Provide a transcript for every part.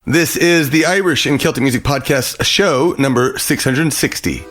This is the Irish and Celtic Music Podcast show number 660.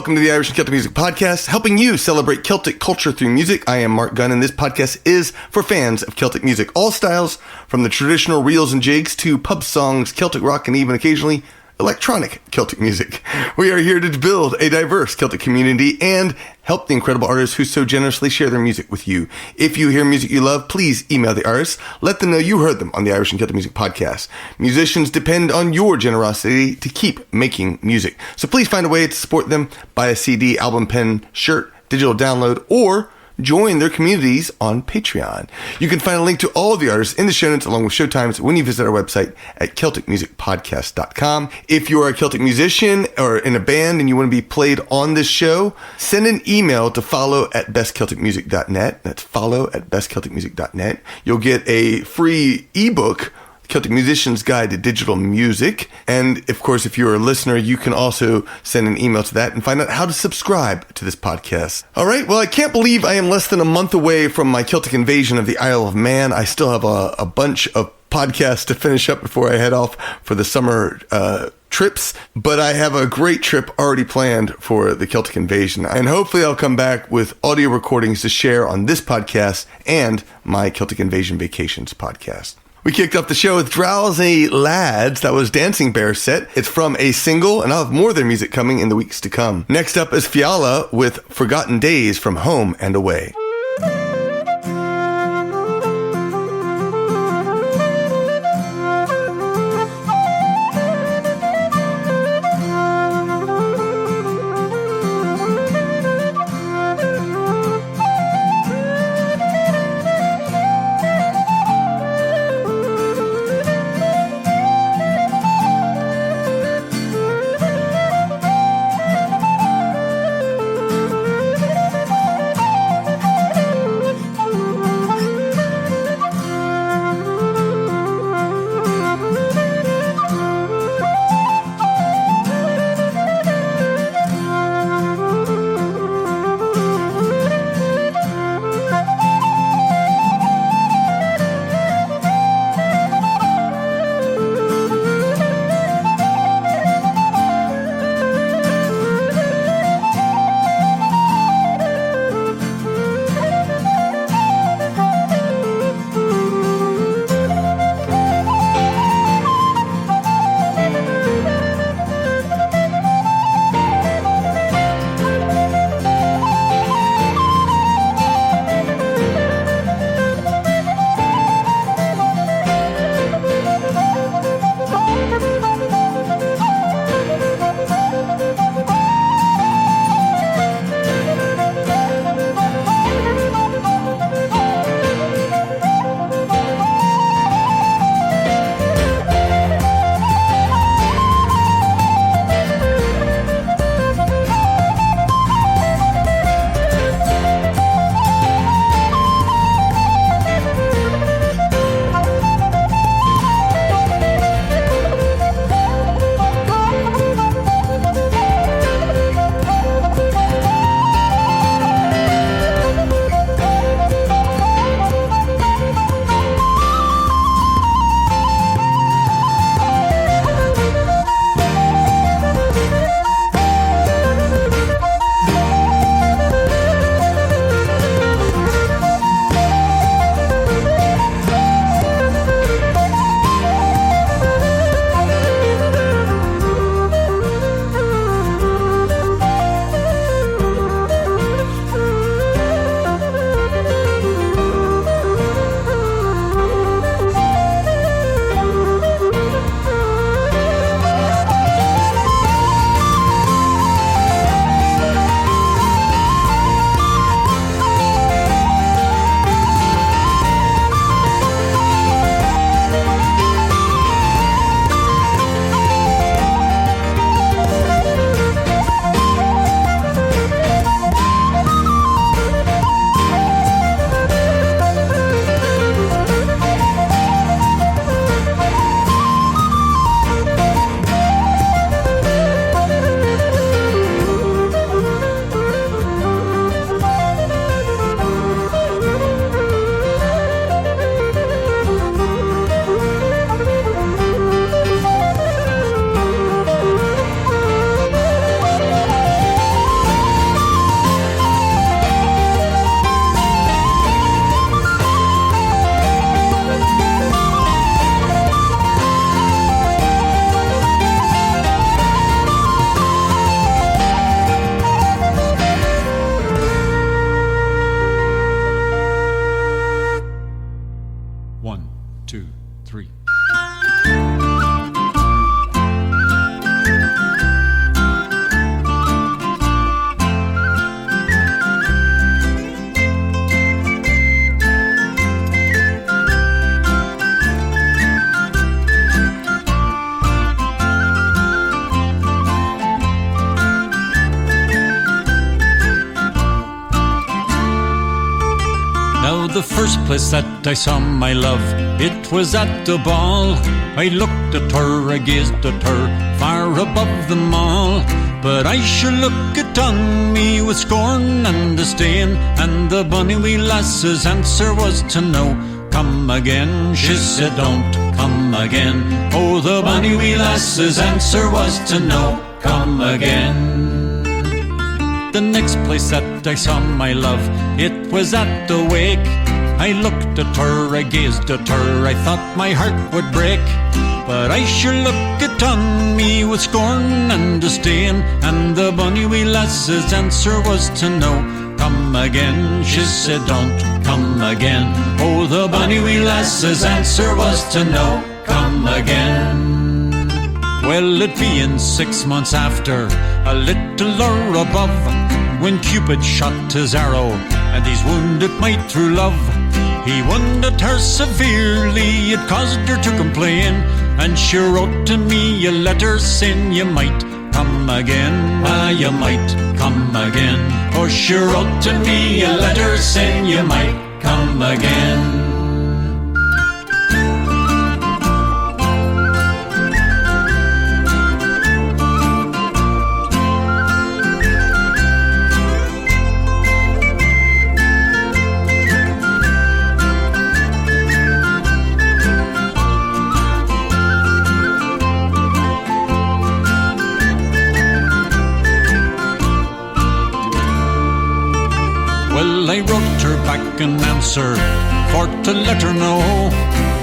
welcome to the Irish and Celtic Music Podcast, helping you celebrate Celtic culture through music. I am Mark Gunn, and this podcast is for fans of Celtic music, all styles, from the traditional reels and jigs to pub songs, Celtic rock, and even occasionally electronic Celtic music. We are here to build a diverse Celtic community and help the incredible artists who so generously share their music with you. If you hear music you love, please email the artists. Let them know you heard them on the Irish and Celtic Music Podcast. Musicians depend on your generosity to keep making music. So please find a way to support them. Buy a CD, album, pen, shirt, digital download, or join their communities on Patreon. You can find a link to all of the artists in the show notes along with showtimes when you visit our website at CelticMusicPodcast.com. If you are a Celtic musician or in a band and you want to be played on this show, send an email to follow@bestcelticmusic.net. That's follow@bestcelticmusic.net. You'll get a free ebook, Celtic Musician's Guide to Digital Music. And of course, if you're a listener, you can also send an email to that and find out how to subscribe to this podcast. All right. Well, I can't believe I am less than a month away from my Celtic invasion of the Isle of Man. I still have a bunch of podcasts to finish up before I head off for the summer trips, but I have a great trip already planned for the Celtic invasion, and hopefully I'll come back with audio recordings to share on this podcast and my Celtic Invasion Vacations podcast. We kicked off the show with Drowsy Lads. That was Dancing Bear set. It's from a single, and I'll have more of their music coming in the weeks to come. Next up is Fialla with Forgotten Days from Home and Away. the first place that I saw my love, it was at the ball. I looked at her, I gazed at her, far above them all. But I sure looked on me with scorn and disdain, and the bonny wee lass's answer was to no. Come again, she said, don't come again. Oh, the bonny wee lass's answer was to no. Come again. The next place that I saw my love, it was at the wake. I looked at her, I gazed at her, I thought my heart would break. But I sure looked on me with scorn and disdain, and the bonny wee lass's answer was to no. Come again, she said, don't come again. Oh, the bonny wee lass's answer was to no. Come again. Well, it being 6 months after, a little or above, when Cupid shot his arrow, and he's wounded might through love. He wounded her severely, it caused her to complain, and she wrote to me a letter saying you might come again. Ah, you might come again. Oh, she wrote to me a letter saying you might come again. I wrote her back an answer for to let her know,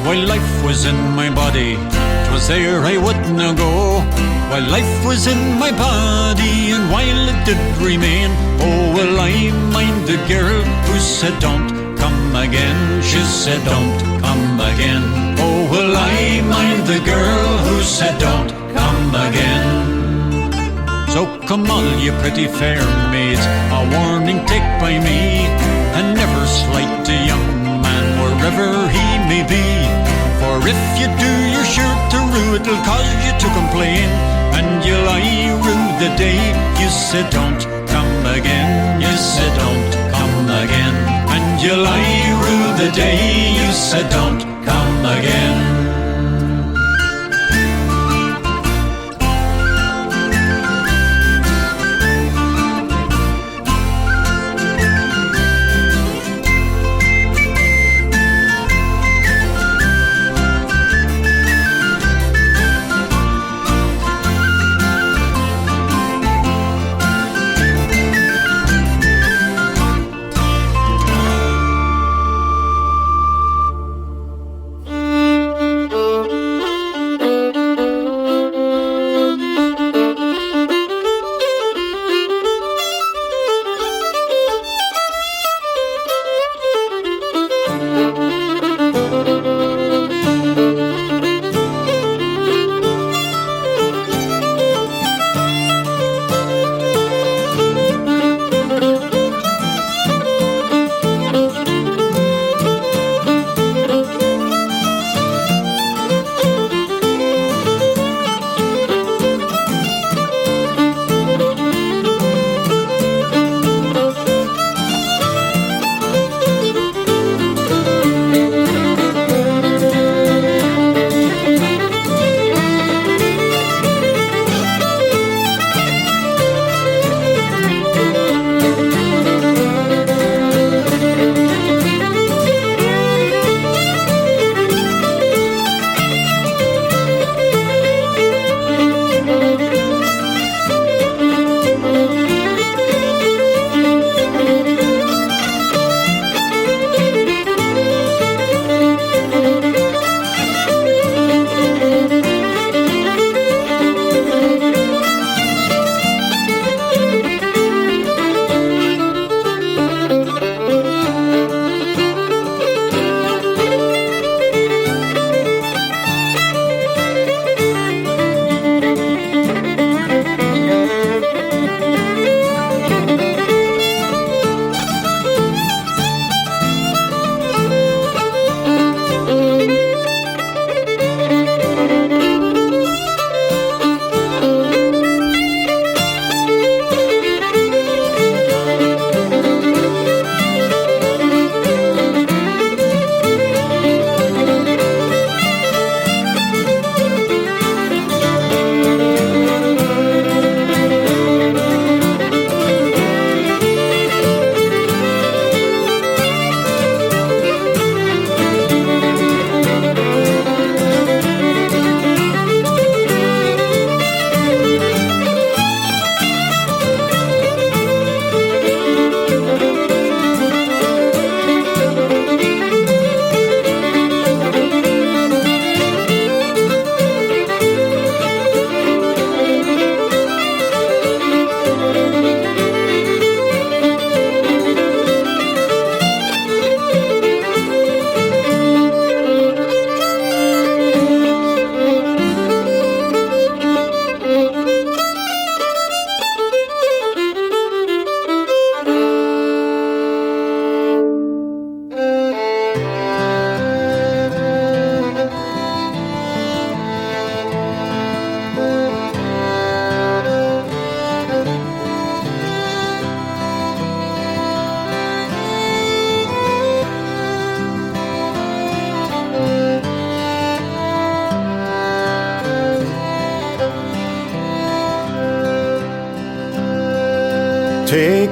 while life was in my body, 'twas there I wouldna go. While life was in my body, and while it did remain, oh, will I mind the girl who said don't come again. She said don't come again. Oh, will I mind the girl who said don't come again. So come all you pretty fair maids, a warning take by me, and never slight a young man wherever he may be. For if you do, you're sure to rue, it'll cause you to complain, and you'll lie rue the day you said don't come again. You said don't come again, and you'll lie rue the day you said don't come again.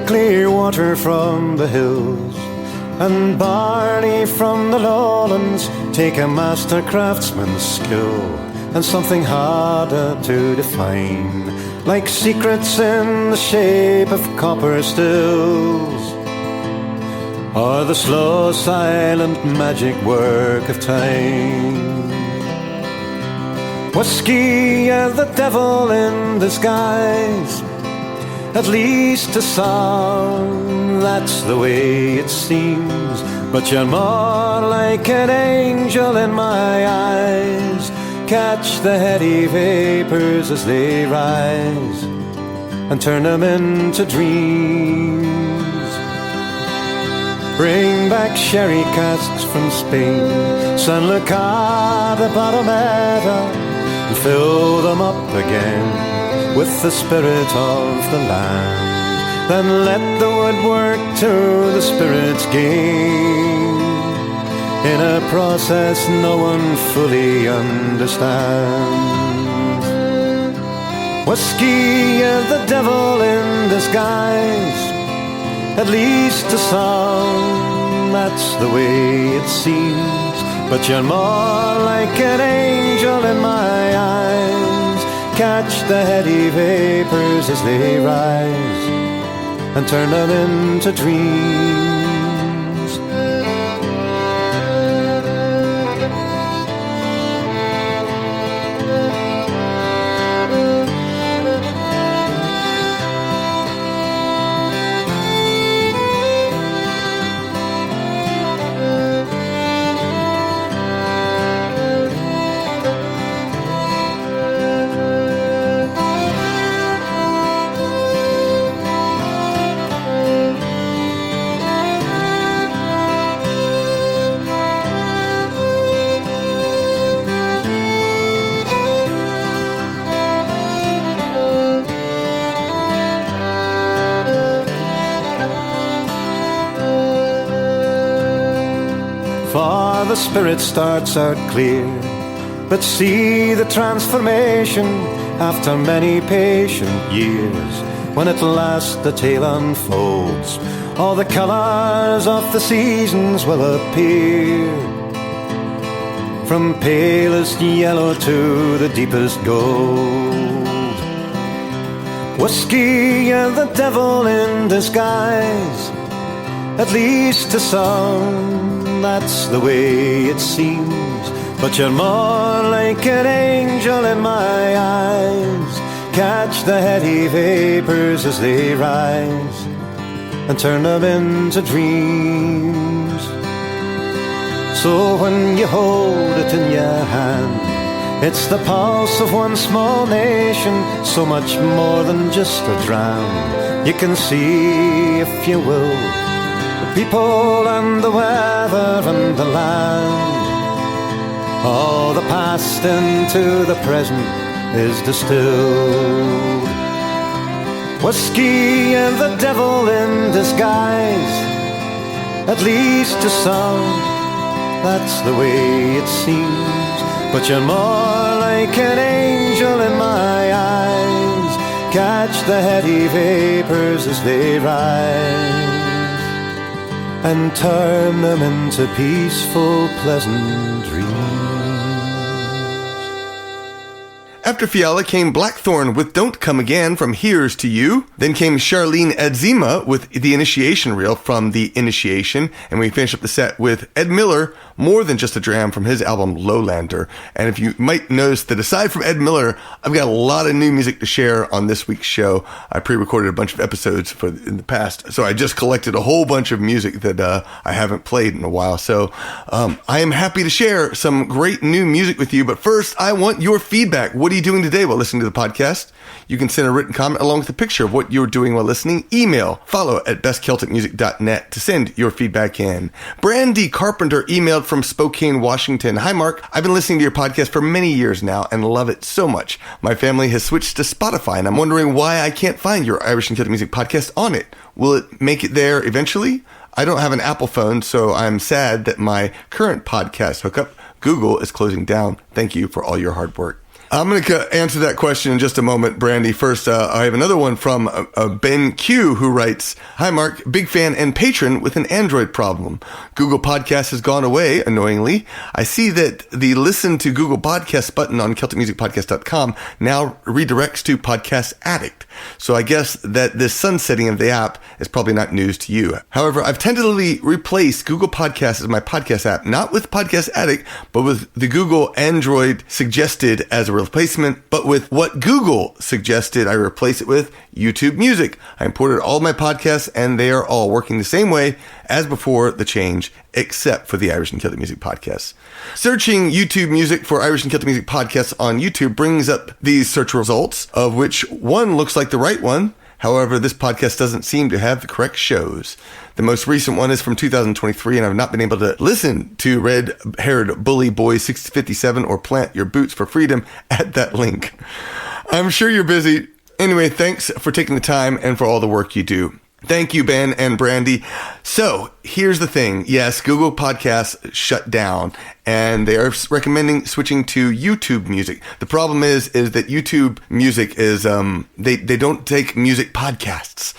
clear water from the hills, and barley from the lowlands take a master craftsman's skill, and something harder to define, like secrets in the shape of copper stills, or the slow silent magic work of time. Whiskey and the devil in disguise, at least a song, that's the way it seems. But you're more like an angel in my eyes. Catch the heady vapors as they rise and turn them into dreams. Bring back sherry casks from Spain, San Lucar, the Barometer, and fill them up again with the spirit of the land. Then let the woodwork to the spirit's game, in a process no one fully understands. Whiskey and the devil in disguise, at least a song, that's the way it seems. But you're more like an angel in my eyes. Catch the heady vapors as they rise and turn them into dreams. The spirit starts out clear, but see the transformation after many patient years, when at last the tale unfolds. All the colours of the seasons will appear, from palest yellow to the deepest gold. Whiskey and the devil in disguise, at least a song, that's the way it seems. But you're more like an angel in my eyes. Catch the heady vapors as they rise and turn them into dreams. So when you hold it in your hand, it's the pulse of one small nation, so much more than just a dram. You can see, if you will, the people and the weather and the land. All the past into the present is distilled. Whiskey and the devil in disguise, at least a song, that's the way it seems. But you're more like an angel in my eyes. Catch the heady vapors as they rise and turn them into peaceful, pleasant dreams. After Fialla came Blackthorn with Don't Come Again from Here's to You. Then came Charlene Adzima with the Initiation Reel from The Initiation. And we finished up the set with Ed Miller, More Than Just a Dram from his album Lolander. And if you might notice that aside from Ed Miller, I've got a lot of new music to share on this week's show. I pre-recorded a bunch of episodes in the past, so I just collected a whole bunch of music that I haven't played in a while. So I am happy to share some great new music with you. But first, I want your feedback. What are you doing today while listening to the podcast? You can send a written comment along with a picture of what you're doing while listening. Email follow@bestcelticmusic.net to send your feedback in. Brandy Carpenter emailed from Spokane, Washington. Hi, Mark. I've been listening to your podcast for many years now and love it so much. My family has switched to Spotify, and I'm wondering why I can't find your Irish and Celtic Music podcast on it. Will it make it there eventually? I don't have an Apple phone, so I'm sad that my current podcast hookup, Google, is closing down. Thank you for all your hard work. I'm going to answer that question in just a moment, Brandy. First, I have another one from Ben Q, who writes, "Hi, Mark. Big fan and patron with an Android problem. Google Podcast has gone away, annoyingly. I see that the listen to Google Podcasts button on CelticMusicPodcast.com now redirects to Podcast Addict. So I guess that this sunsetting of the app is probably not news to you. However, I've tentatively replaced Google Podcasts as my podcast app, not with Podcast Addict, but with the Google Android suggested as a replacement, but with what Google suggested I replace it with, YouTube Music. I imported all my podcasts and they are all working the same way as before the change, except for the Irish and Celtic Music podcasts. Searching YouTube Music for Irish and Celtic Music podcasts on YouTube brings up these search results, of which one looks like the right one. However, this podcast doesn't seem to have the correct shows. The most recent one is from 2023, and I've not been able to listen to Red-Haired Bully Boy 657 or Plant Your Boots for Freedom at that link. I'm sure you're busy. Anyway, thanks for taking the time and for all the work you do. Thank you, Ben and Brandy. So here's the thing. Yes, Google Podcasts shut down and they are recommending switching to YouTube Music. The problem is that YouTube Music is, they don't take music podcasts.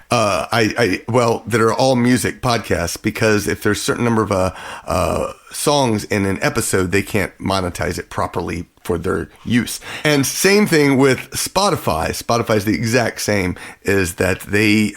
That are all music podcasts, because if there's a certain number of, songs in an episode, they can't monetize it properly for their use. And same thing with Spotify. Spotify is the exact same, is that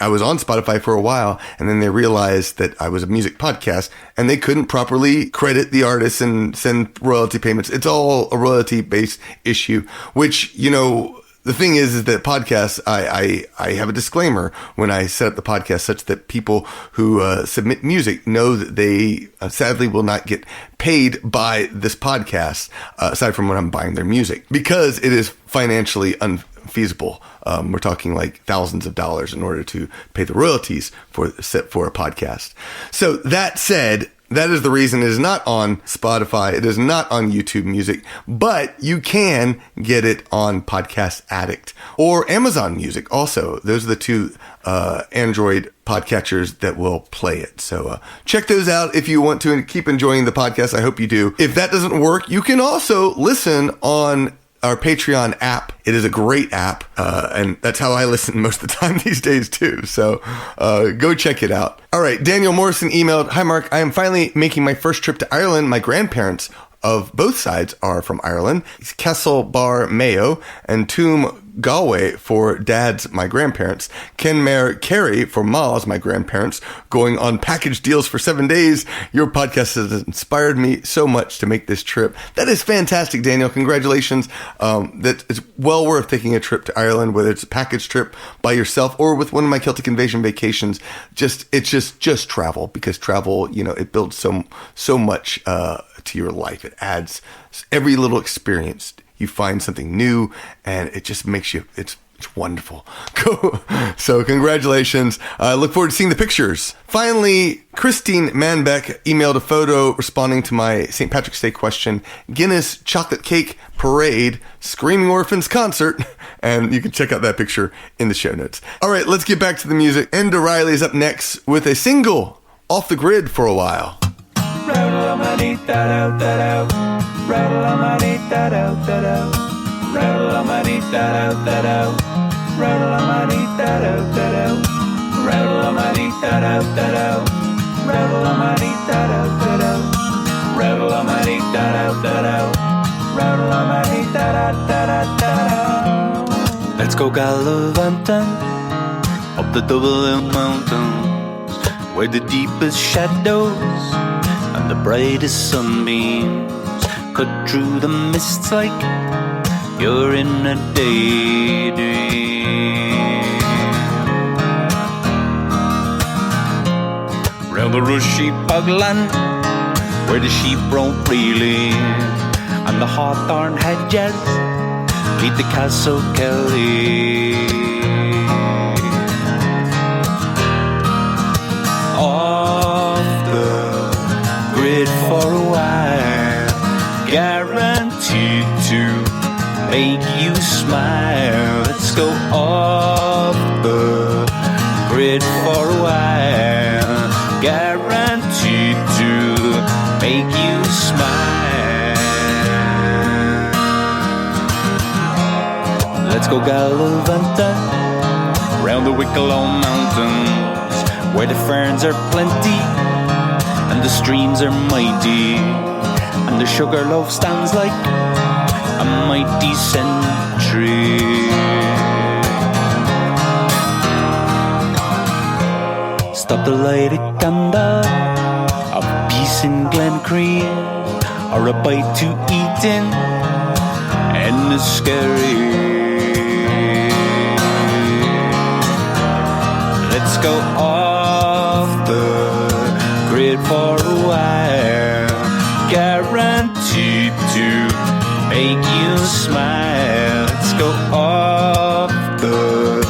I was on Spotify for a while and then they realized that I was a music podcast and they couldn't properly credit the artists and send royalty payments. It's all a royalty based issue, which, the thing is that podcasts, I have a disclaimer when I set up the podcast such that people who submit music know that they sadly will not get paid by this podcast, aside from when I'm buying their music, because it is financially unfeasible. We're talking like thousands of dollars in order to pay the royalties for a podcast. So that said, that is the reason it is not on Spotify. It is not on YouTube Music, but you can get it on Podcast Addict or Amazon Music also. Those are the two Android podcatchers that will play it. So check those out if you want to keep enjoying the podcast. I hope you do. If that doesn't work, you can also listen on our Patreon app. It is a great app, and that's how I listen most of the time these days too. So go check it out. All right, Daniel Morrison emailed, "Hi Mark, I am finally making my first trip to Ireland. My grandparents of both sides are from Ireland. It's Castlebar Mayo and Toom Galway for Dad's, my grandparents. Kenmare Kerry for Ma's, my grandparents. Going on package deals for 7 days. Your podcast has inspired me so much to make this trip." That is fantastic, Daniel. Congratulations. That it's well worth taking a trip to Ireland, whether it's a package trip by yourself or with one of my Celtic Invasion vacations. It's just travel, because travel, it builds so much to your life. It adds every little experience. You find something new, and it just makes you, it's wonderful. So congratulations. I look forward to seeing the pictures. Finally, Christine Manbeck emailed a photo responding to my St. Patrick's Day question, Guinness Chocolate Cake Parade, Screaming Orphans Concert, and you can check out that picture in the show notes. All right, let's get back to the music. Enda Reilly is up next with a single, Off the Grid for a While. Let's go gallivanting up the Double Hill Mountains, where the deepest shadows and the brightest sunbeams cut through the mists like you're in a daydream. Round the rushy bogland, where the sheep roam freely, and the hawthorn hedges lead to Castle Kelly. Off the grid for a while, guaranteed to make you smile. Let's go off the grid for a while, guaranteed to make you smile. Let's go gallivanting round the Wicklow Mountains, where the ferns are plenty and the streams are mighty, and the sugar loaf stands like a mighty sentry. Stop the lighted candle of peace in Glencree, or a bite to eat in Enniskerry. Let's go off the grid for a while, guaranteed to make you smile. Let's go off the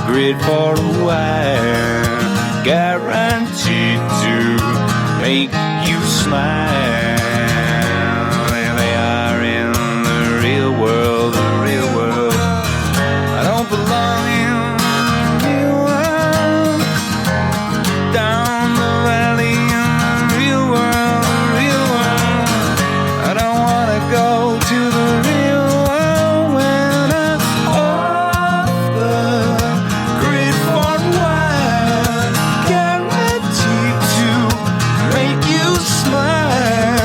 grid for a while, guaranteed to make you smile. There they are in the real world, the real world. I don't belong in the real world. Down the valley in the real world, the real world. I don't want to go to the real world when I'm off the grid for a while, guaranteed to make you smile.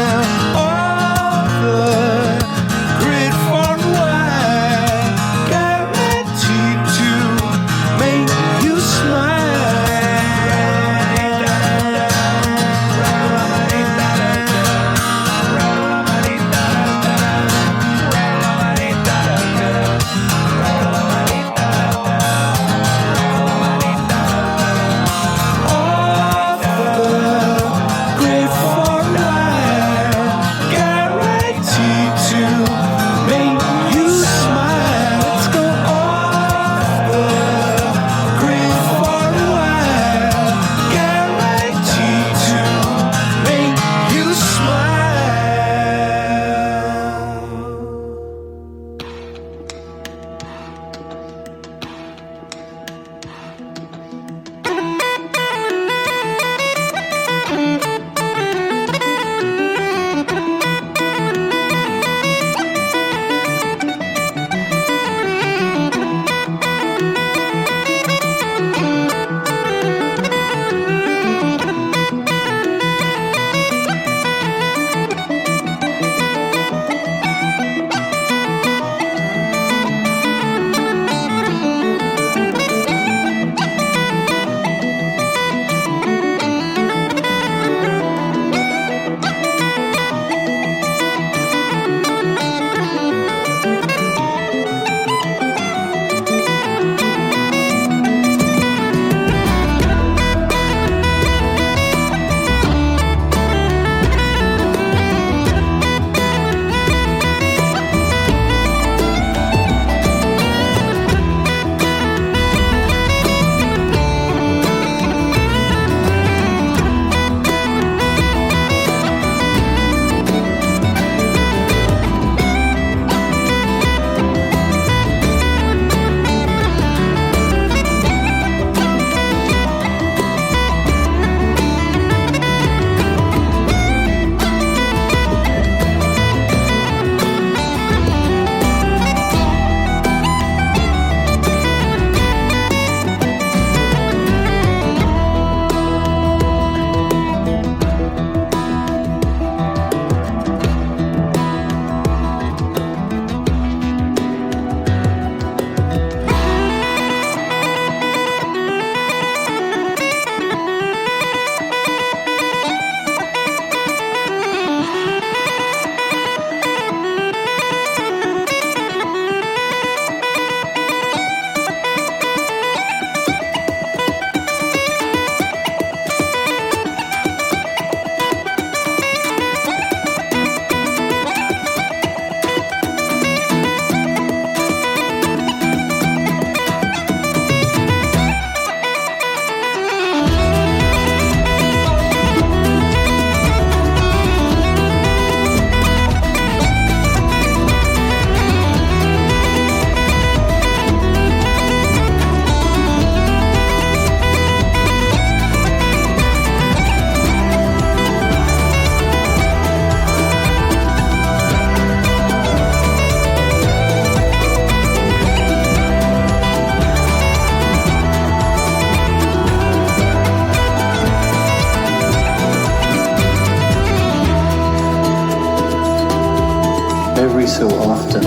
so often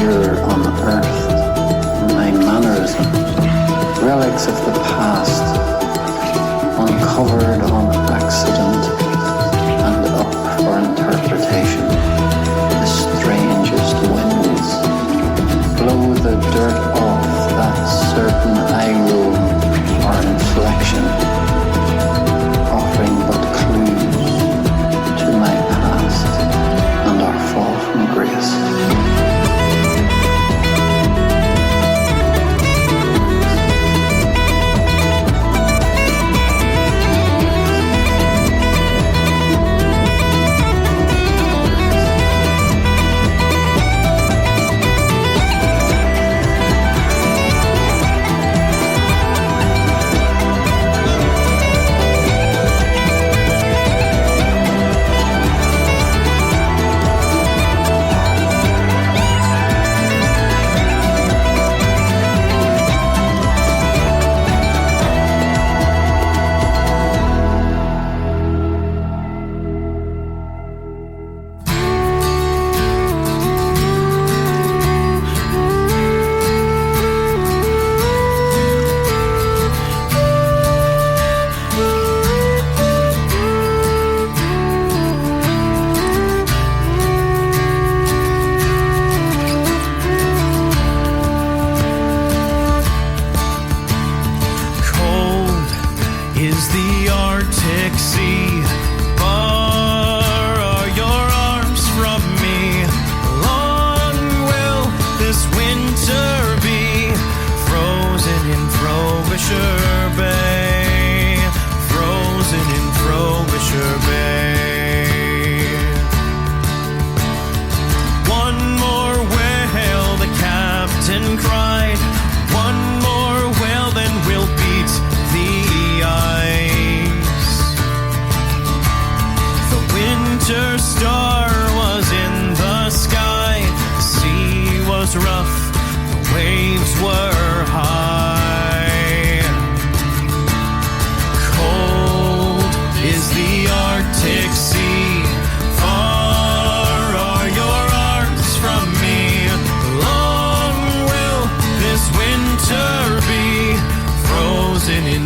you're unearthed. My mannerism, relics of the past, uncovered on accident and up for interpretation. The strangest winds blow the dirt off that certain eye roll or inflection, offering but clues to my past and our fall from grace.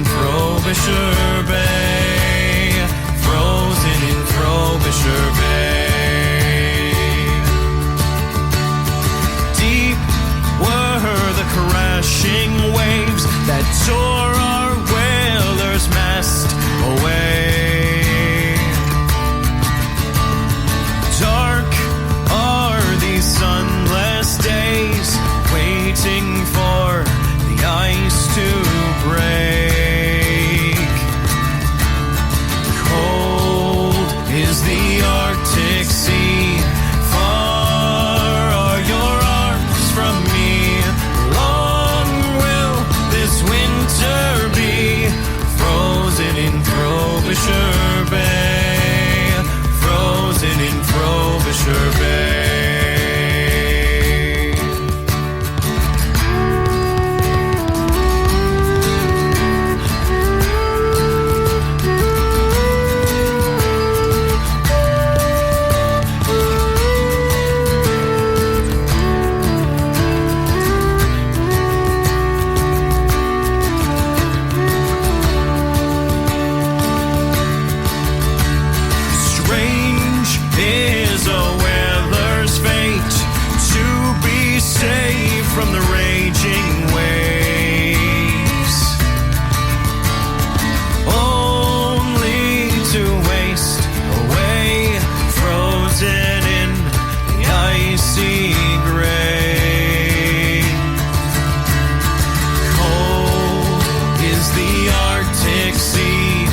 Frobisher Bay, frozen in Frobisher Bay. Deep were the crashing waves that tore our whaler's mast away. Dark are these sunless days, waiting for the ice to break. Is the Arctic Sea, far are your arms from me. Long will this winter be, frozen in Frobisher Bay, frozen in Frobisher Bay. From the raging waves, only to waste away, frozen in the icy grave. Cold is the Arctic Sea,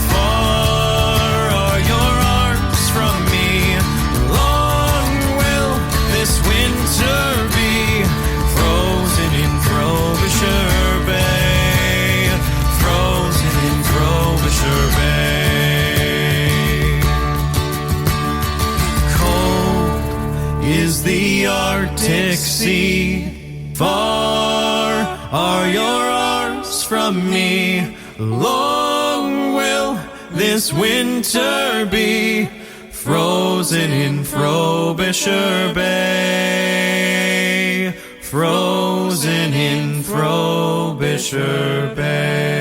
far are your arms from me. Long will this winter be, frozen in Frobisher Bay, frozen in Frobisher Bay. Cold is the Arctic Sea, far are your arms from me. Long will this winter be, frozen in Frobisher Bay, frozen in Frobisher Bay.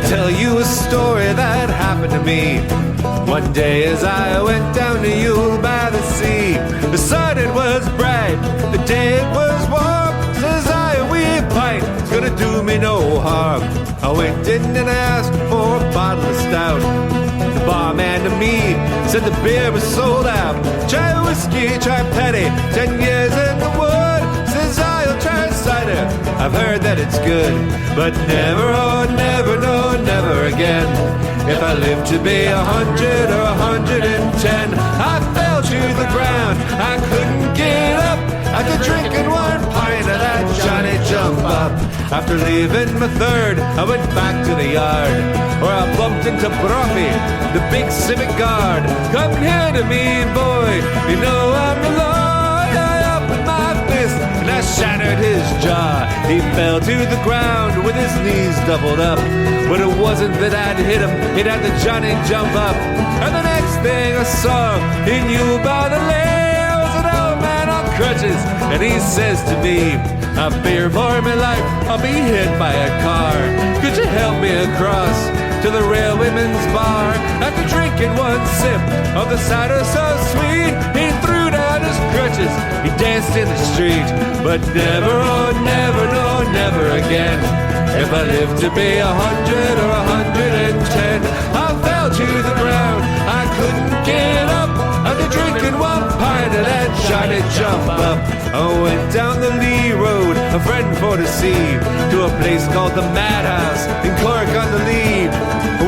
Tell you a story that happened to me. One day as I went down to Yule by the sea, the sun it was bright, the day it was warm. Says I, a wee pint, it's gonna do me no harm. I went in and asked for a bottle of stout. The barman to me said the beer was sold out. Try whiskey, try Paddy, 10 years in the wood. Says I'll try cider, I've heard that it's good. But never, oh never, no, never again. If I live to be 100 or 110, I fell to the ground, I couldn't get up. After drinking one pint of that Johnny Jump Up. After leaving my third, I went back to the yard, where I bumped into Broffy, the big civic guard. Come here to me, boy, you know I'm the law. I opened my fist and I shattered his jaw. He fell to the ground with his knees doubled up. But it wasn't that I'd hit him, it had the Johnny Jump Up. And the next thing I saw, he knew by the lay, I was an old man on crutches. And he says to me, I fear for my life, I'll be hit by a car. Could you help me across to the railwayman's bar? After drinking one sip of the cider so sweet, he threw down his crutches, he danced in the street. But never, oh never, no, never again. If I live to be 100 or 110, I fell to the ground, I couldn't get up. After drinking one pint of that Johnny Jump Up, I went down the Lee Road, a friend for to see, to a place called the Madhouse in Cork on the Lee.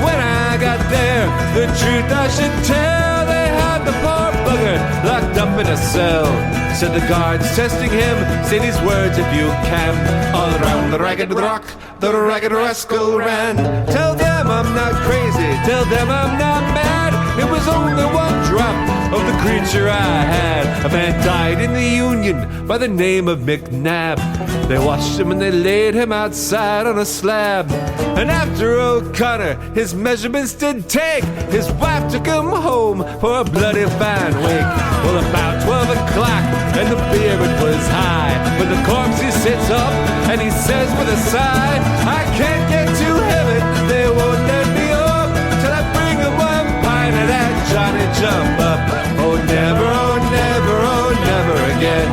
When I got there, the truth I should tell, they had the poor bugger locked up in a cell. Said the guards testing him, say these words if you can. All around the ragged rock, the ragged rascal ran. Tell them I'm not crazy, tell them I'm not mad. It was only one drop of the creature I had. A man died in the Union by the name of McNabb. They washed him and they laid him outside on a slab. And after O'Connor his measurements did take, his wife took him home for a bloody fine wake. Well, about 12 o'clock and the beer it was high, but the corpse he sits up and he says with a sigh, I can't get to heaven, they won't let me up till I bring them one pint of that Johnny Jump Up. Oh never, oh never, oh never again.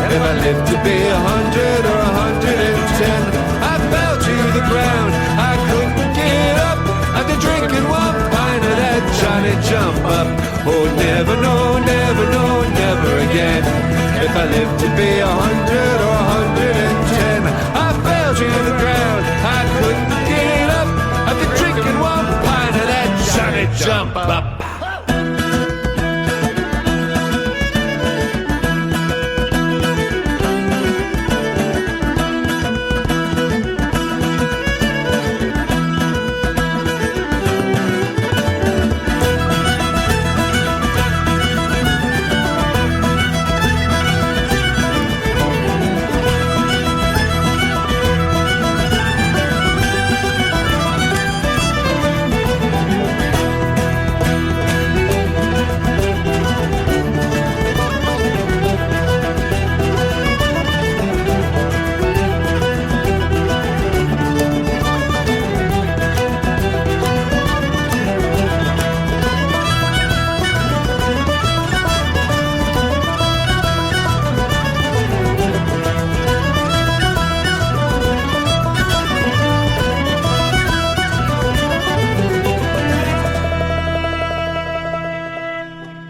If I live to be 100 or 110, I fell to the ground, I couldn't get up. After drinking one pint of that Johnny Jump Up. Oh never, no, never, no, never again. If I live to be 100 or 110, I fell to the ground, I couldn't get up. After drinking one pint of that Johnny Jump Up.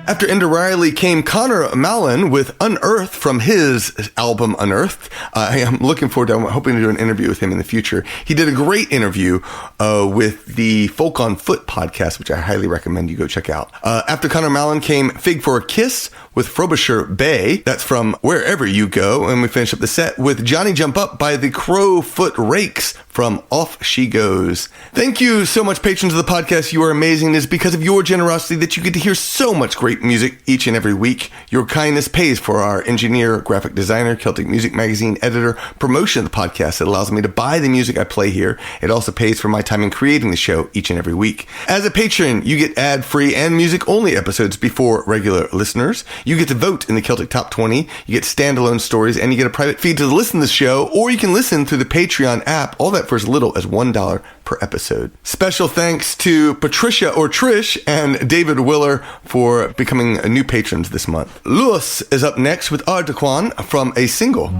After Enda Reilly came Conor Mallon with Unearthed from his album Unearthed. I am looking forward to, I'm hoping to do an interview with him in the future. He did a great interview with the Folk on Foot podcast, which I highly recommend you go check out. After Conor Mallon came Fig for a Kiss with Frobisher Bay. That's from Wherever You Go. And we finish up the set with Johnny Jump Up by the Crowfoot Rakes from Off She Goes. Thank you so much, patrons of the podcast. You are amazing. It is because of your generosity that you get to hear so much great music each and every week. Your kindness pays for our engineer, graphic designer, Celtic Music Magazine editor, promotion of the podcast. It allows me to buy the music I play here. It also pays for my time in creating the show each and every week. As a patron, you get ad-free and music-only episodes before regular listeners. You get to vote in the Celtic Top 20. You get standalone stories, and you get a private feed to listen to the show, or you can listen through the Patreon app. All that for as little as $1 per episode. Special thanks to Patricia or Trish and David Willer for becoming new patrons this month. Luas is up next with Ard Tí Cuain from a single.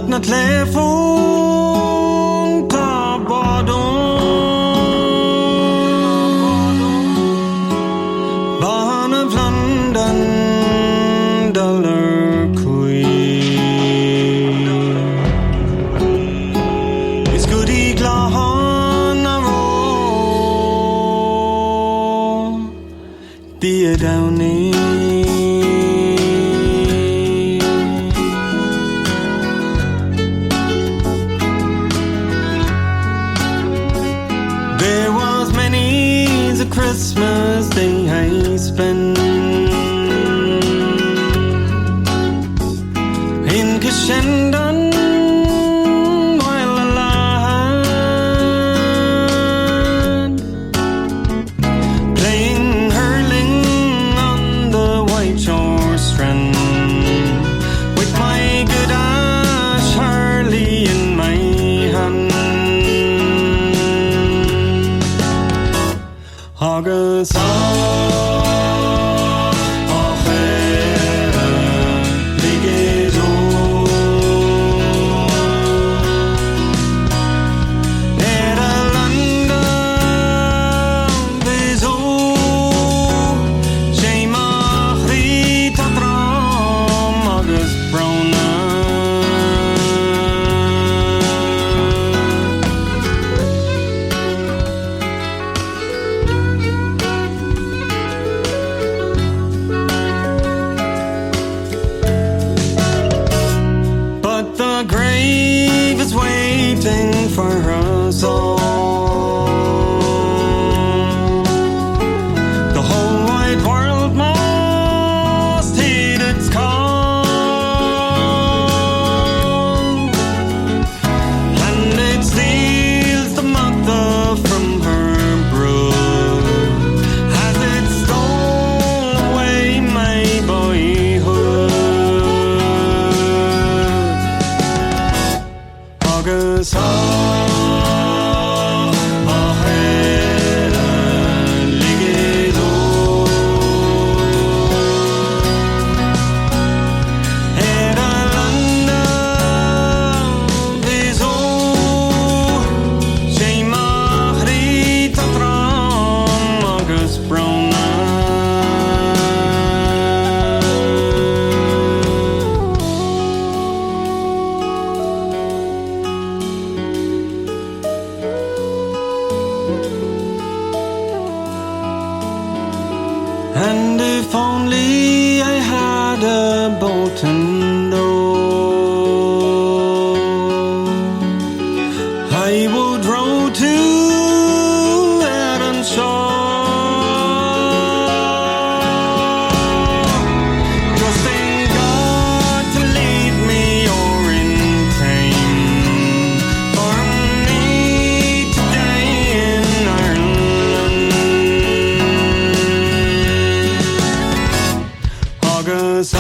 Not lefon ta bodon Bahn of London dollar queen It's goody glahan a roll Be a downy Christmas day I spent in Cashendon while a lad playing hurling on the White Shore strand with my good Charlene in my hand. August And if only I had a boat and row, I would row to Erin shore. Trusting God to lead me o'er in time for me today in Ireland. August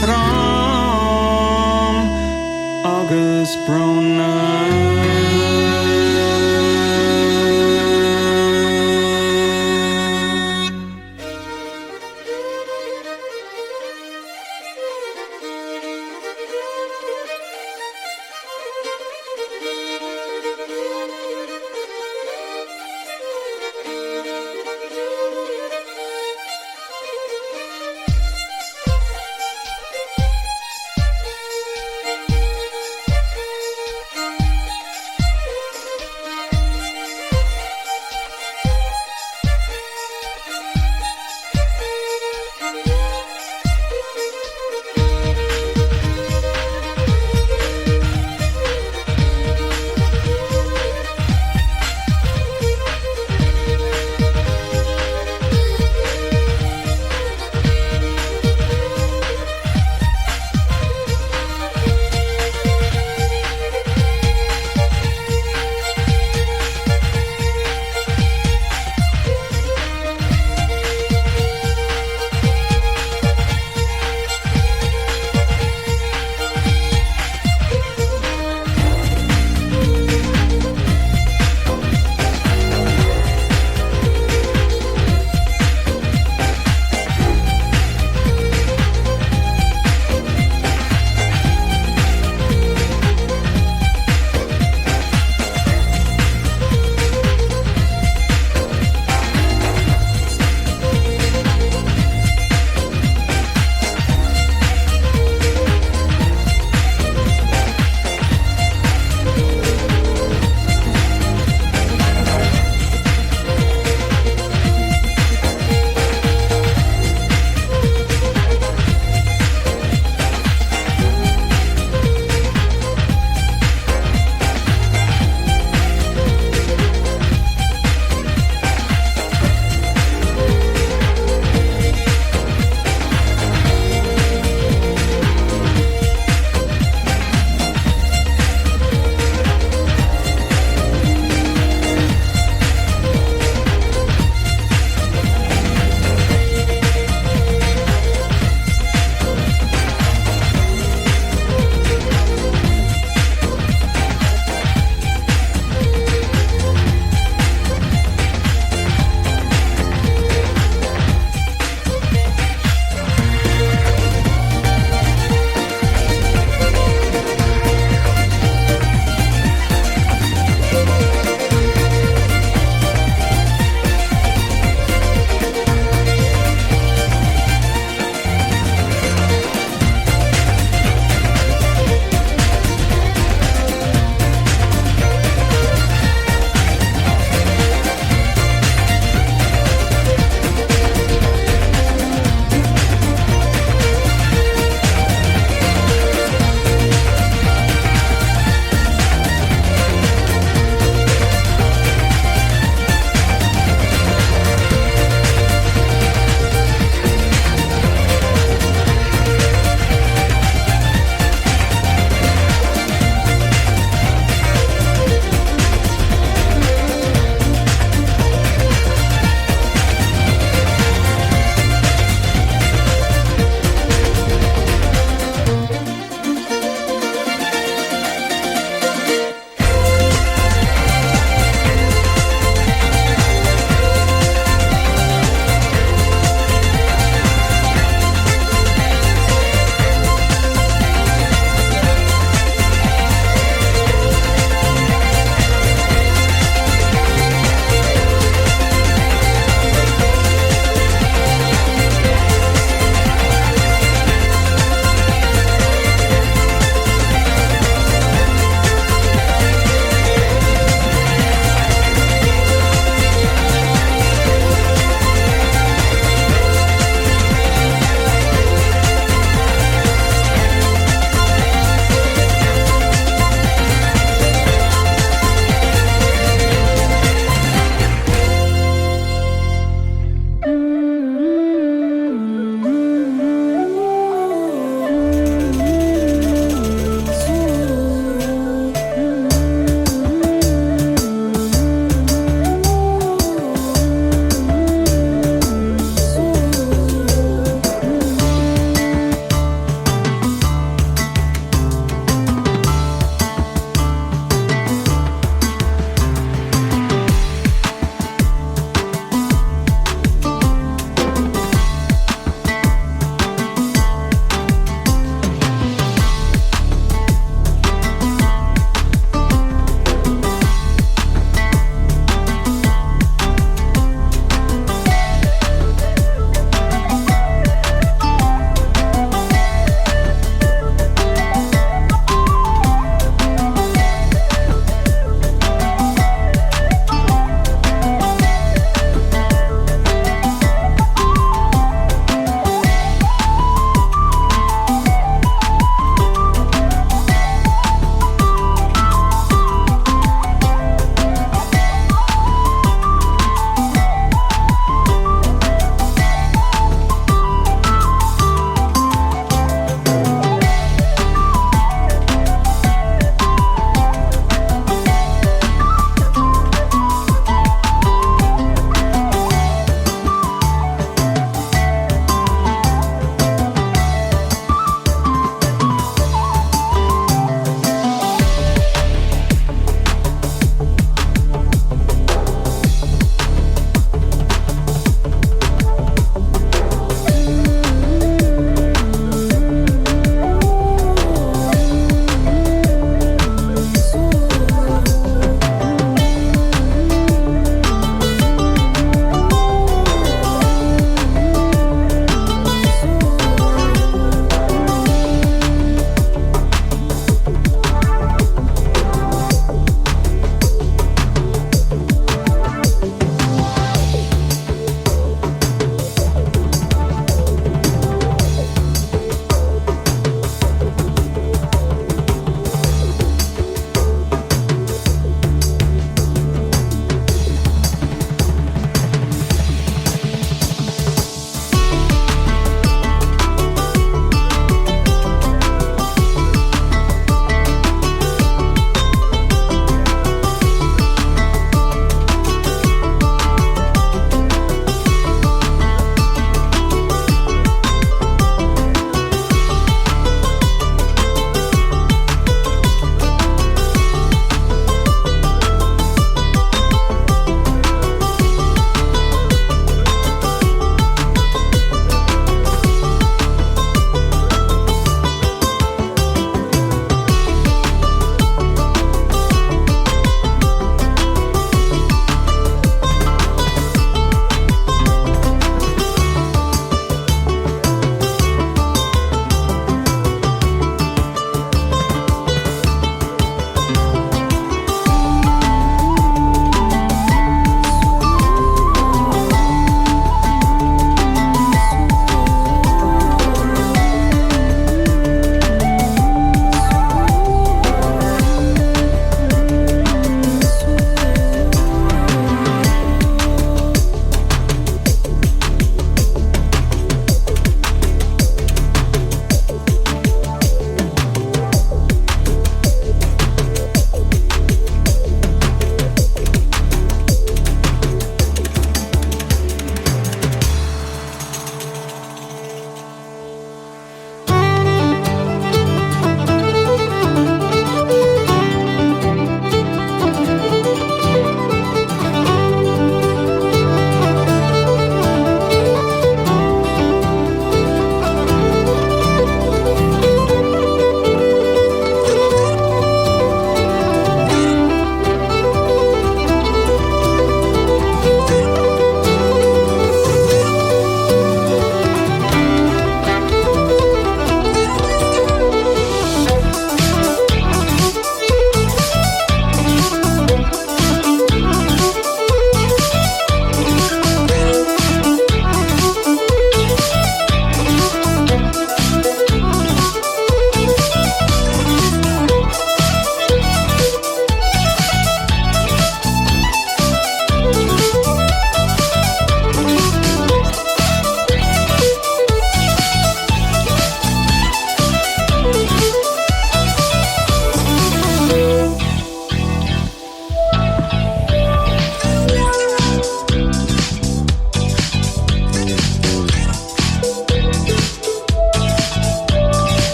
Dram agus Brona.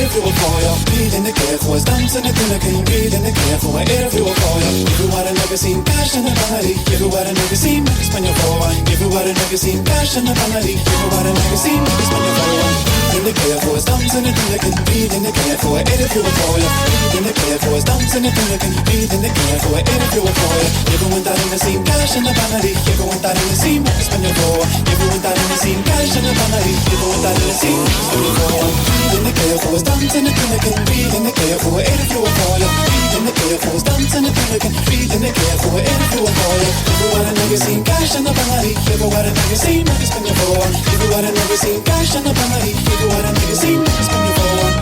interview for you. Read in the care for us, dance in the clinic, read in the care for an interview for you. If you had a magazine, cash and a vanity. If you had a magazine, Spanish for one. If you had a magazine, cash and a vanity. If you had a magazine, Spanish for one. In the care for us, dance in the clinic, read in the care for an interview for you. Read in the care for us, dance in the clinic, read in the care for an interview for you. If you want that in the scene, cash and a vanity. If you want that in the scene, Spanish for one. If you want that in the scene, cash and a vanity. If you want that in the scene, Spanish for one. Read in the care for us, dance in the clinic, read in the care for an interview for you. Read in the care for us, dance in the clinic, read in the care for an interview for you. If you had a magazine, cash and a vanity. If you had a magazine, Spanish for one. If you had a magazine, cash and a vanity. If you had a magazine, Spanish for one.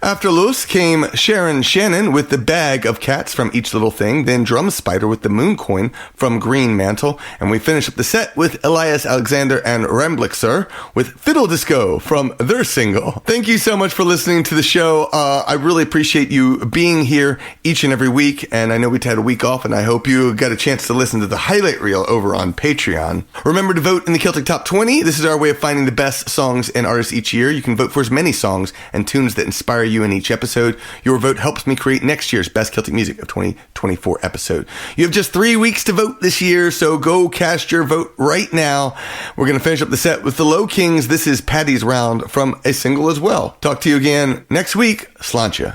After Luas came Shannon with the bag of cats from Each Little Thing, then Drumspyder with the Mooncoin from Green Mantle, and we finished up the set with Elias, Alexander, and Ramblxr with Fiddle Disco from their single. Thank you so much for listening to the show. I really appreciate you being here each and every week, and I know we had a week off, and I hope you got a chance to listen to the highlight reel over on Patreon. Remember to vote in the Celtic Top 20. This is our way of finding the best songs and artists each year. You can vote for as many songs and tunes that inspire you in each episode. Your vote helps me create next year's Best Celtic Music of 2024 episode. You have just 3 weeks to vote this year, so go cast your vote right now. We're going to finish up the set with the Low Kings. This is Paddy's Round from a single as well. Talk to you again next week. Sláinte.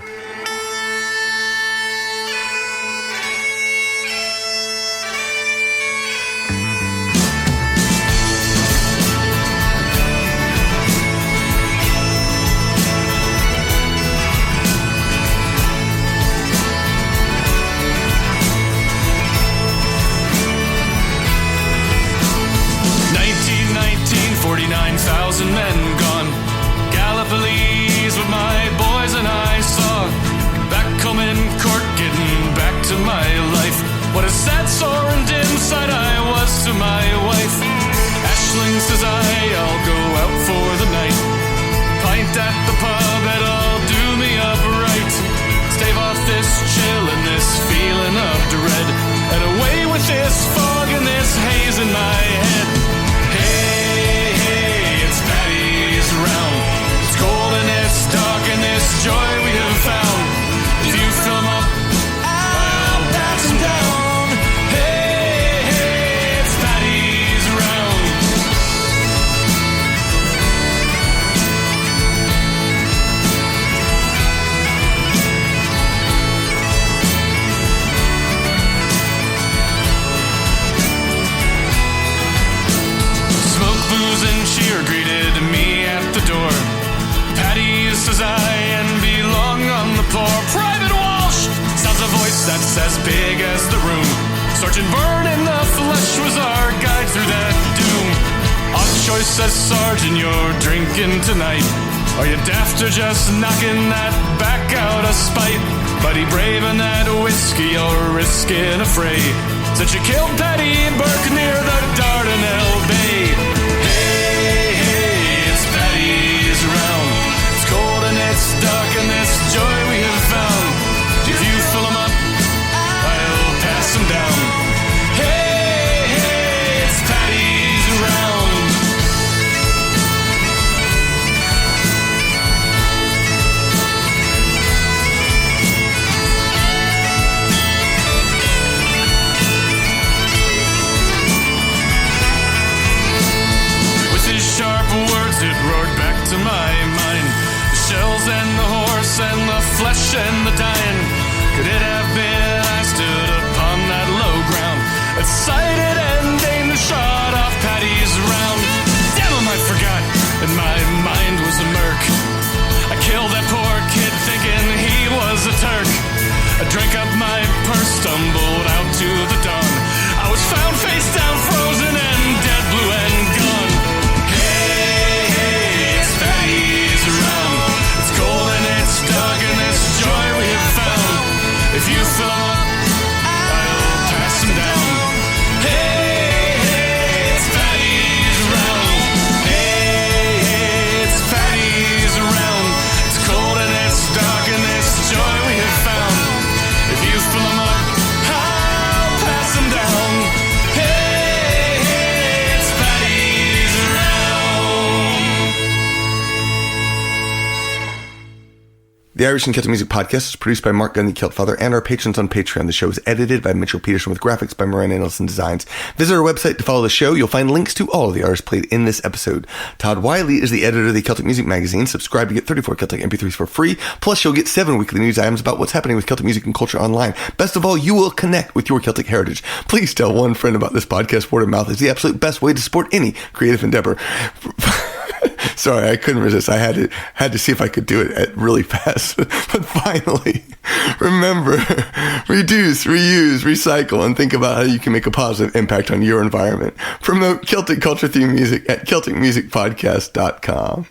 49,000 men gone. Gallipoli what my boys and I saw. Back home in Cork, getting back to my life. What a sad, sore and dim sight I was to my wife. Aisling says I'll go out for the night. Pint at the pub, it'll do me up right. Stave off this chill and this feeling of dread, and away with this fog and this haze in my head. Hey, hey, it's Paddy's round. It's cold and it's dark and this joy we have found. If you fill 'em up, I'll pass 'em down. Hey, hey, it's Paddy's round. Smoke, booze and cheer greeted me at the door. Paddy says I and belong on the poor. Private Walsh sounds a voice that's as big as the room. Sergeant Byrne in the flesh was our guide through that doom. Odd choice says Sergeant, you're drinking tonight. Are you daft or just knocking that back out of spite? Buddy braving that whiskey or risking a fray. Since you killed Paddy Burke near the Dardanelle Bay. Hey, hey, it's Paddy's round. It's cold and it's dark and this joy we have found. If you fill 'em up, I'll pass 'em down. Hey, hey, it's Paddy's round. With his sharp words it roared back to my mind. The shells and the horse and the flesh and the dying. Could it have been I stood upon that low ground that sighted and aimed a shot off Paddy's round? Damn him, I forgot, and my mind was a murk. I killed that poor kid thinking he was a Turk. I drank up my purse, stumbled out to the dawn. I was found face down, frozen and dead, blue and gone. Hey, hey, it's Paddy's round. It's cold and it's dark and this joy we have found. If you fill 'em up, I'll pass 'em down. Hey, hey, it's Paddy's round. Hey, hey, it's Paddy's round. It's cold and it's dark and this joy we The Irish and Celtic Music Podcast is produced by Mark Gunn, the Kilt Father, and our patrons on Patreon. The show is edited by Mitchell Peterson with graphics by Moran Anderson Designs. Visit our website to follow the show. You'll find links to all of the artists played in this episode. Todd Wiley is the editor of the Celtic Music Magazine. Subscribe to get 34 Celtic MP3s for free. Plus, you'll get 7 weekly news items about what's happening with Celtic music and culture online. Best of all, you will connect with your Celtic heritage. Please tell one friend about this podcast. Word of mouth is the absolute best way to support any creative endeavor. Sorry, I couldn't resist. I had to see if I could do it really fast. But finally, remember, reduce, reuse, recycle, and think about how you can make a positive impact on your environment. Promote Celtic culture theme music at CelticMusicPodcast.com.